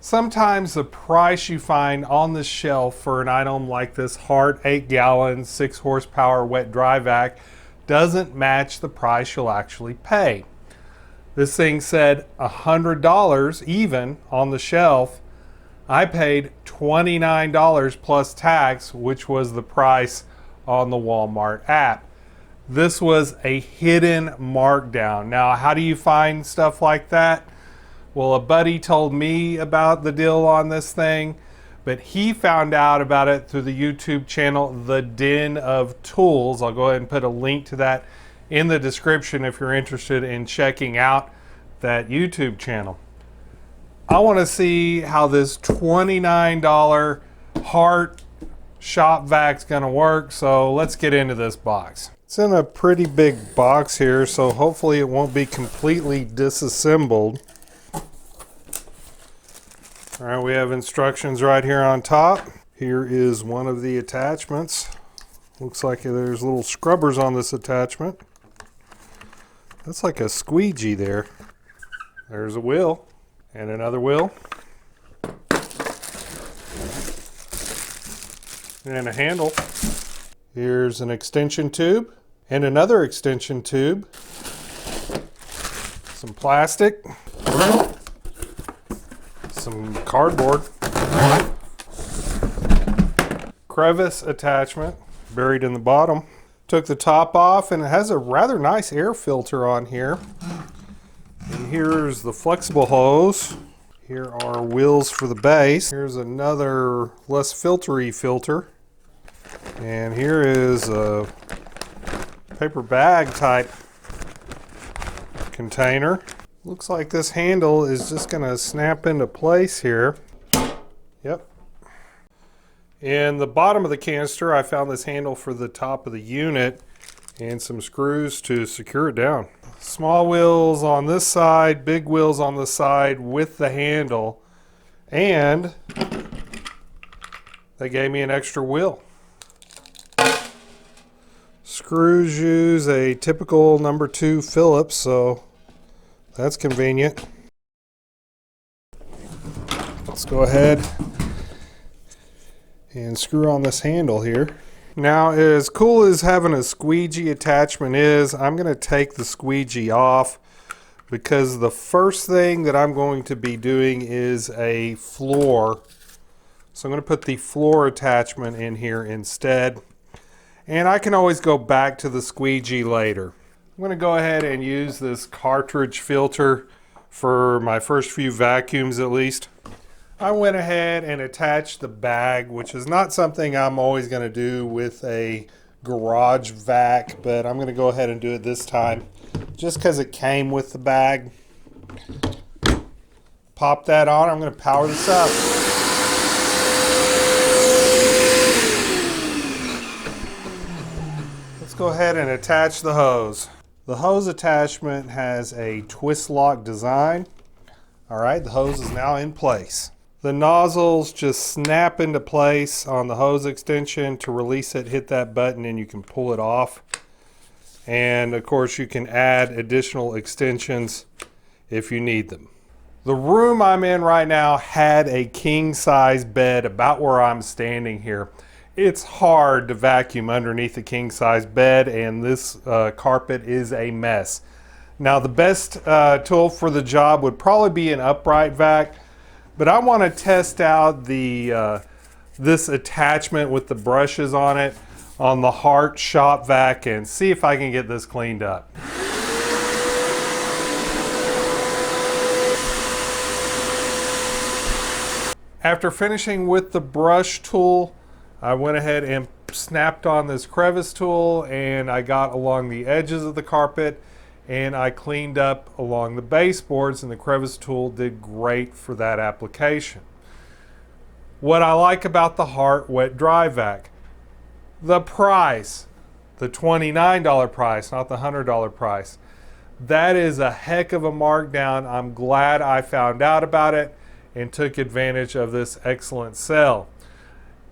Sometimes the price you find on the shelf for an item like this Hart 8-gallon 6 horsepower wet dry vac doesn't match the price you'll actually pay. This thing said $100 even on the shelf. I paid $29 plus tax, which was the price on the Walmart app. This was a hidden markdown. Now, how do you find stuff like that? Well, a buddy told me about the deal on this thing, but he found out about it through the YouTube channel, The Den of Tools. I'll go ahead and put a link to that in the description if you're interested in checking out that YouTube channel. I want to see how this $29 Hart shop vac's going to work, so let's get into this box. It's in a pretty big box here, so hopefully it won't be completely disassembled. All right, we have instructions right here on top. Here is one of the attachments. Looks like there's little scrubbers on this attachment. That's like a squeegee there. There's a wheel and another wheel. And a handle. Here's an extension tube and another extension tube. Some plastic. Some cardboard, crevice attachment buried in the bottom. Took the top off and it has a rather nice air filter on here. And here's the flexible hose. Here are wheels for the base. Here's another less filtery filter. And here is a paper bag type container. Looks like this handle is just going to snap into place here. Yep. In the bottom of the canister, I found this handle for the top of the unit and some screws to secure it down. Small wheels on this side, big wheels on the side with the handle, and they gave me an extra wheel. Screws use a typical number 2 Phillips, so that's convenient. Let's go ahead and screw on this handle here. Now, as cool as having a squeegee attachment is, I'm going to take the squeegee off because the first thing that I'm going to be doing is a floor. So I'm going to put the floor attachment in here instead. And I can always go back to the squeegee later. I'm going to go ahead and use this cartridge filter for my first few vacuums at least. I went ahead and attached the bag, which is not something I'm always going to do with a garage vac, but I'm going to go ahead and do it this time just because it came with the bag. Pop that on. I'm going to power this up. Let's go ahead and attach the hose. The hose attachment has a twist lock design. All right, the hose is now in place. The nozzles just snap into place on the hose extension. To release it, hit that button and you can pull it off. And of course you can add additional extensions if you need them. The room I'm in right now had a king size bed about where I'm standing here. It's hard to vacuum underneath a king size bed, and this carpet is a mess. Now, the best tool for the job would probably be an upright vac, but I want to test out this attachment with the brushes on it on the Hart shop vac and see if I can get this cleaned up. After finishing with the brush tool, I went ahead and snapped on this crevice tool and I got along the edges of the carpet and I cleaned up along the baseboards, and the crevice tool did great for that application. What I like about the Hart Wet-Dry Vac, the price, the $29 price, not the $100 price. That is a heck of a markdown. I'm glad I found out about it and took advantage of this excellent sale.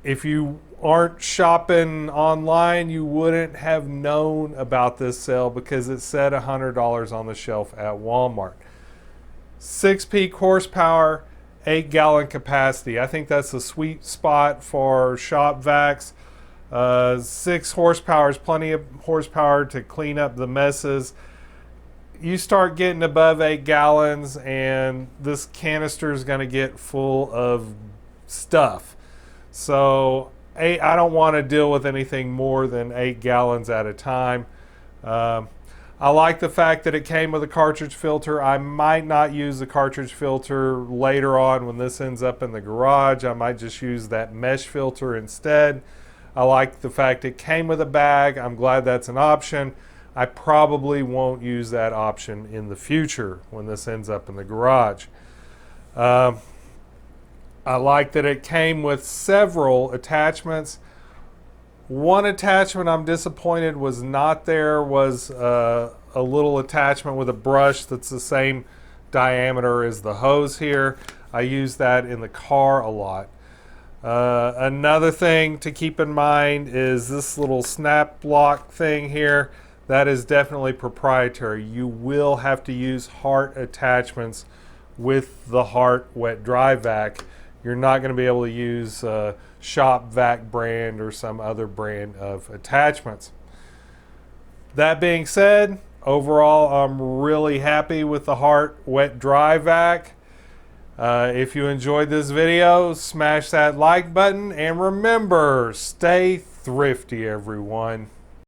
If you aren't shopping online, you wouldn't have known about this sale because it said $100 on the shelf at Walmart. 6 peak horsepower, 8-gallon capacity. I think that's the sweet spot for shop vacs. 6 horsepower is plenty of horsepower to clean up the messes. You start getting above 8 gallons and this canister is going to get full of stuff. So I don't want to deal with anything more than 8 gallons at a time. I like the fact that it came with a cartridge filter. I might not use the cartridge filter later on when this ends up in the garage. I might just use that mesh filter instead. I like the fact it came with a bag. I'm glad that's an option. I probably won't use that option in the future when this ends up in the garage. I like that it came with several attachments. One attachment I'm disappointed was not there was a little attachment with a brush that's the same diameter as the hose here. I use that in the car a lot. Another thing to keep in mind is this little snap lock thing here. That is definitely proprietary. You will have to use Hart attachments with the Hart Wet-Dry Vac. You're not going to be able to use Shop Vac brand or some other brand of attachments. That being said, overall I'm really happy with the Hart Wet-Dry Vac. If you enjoyed this video, smash that like button and remember, stay thrifty everyone.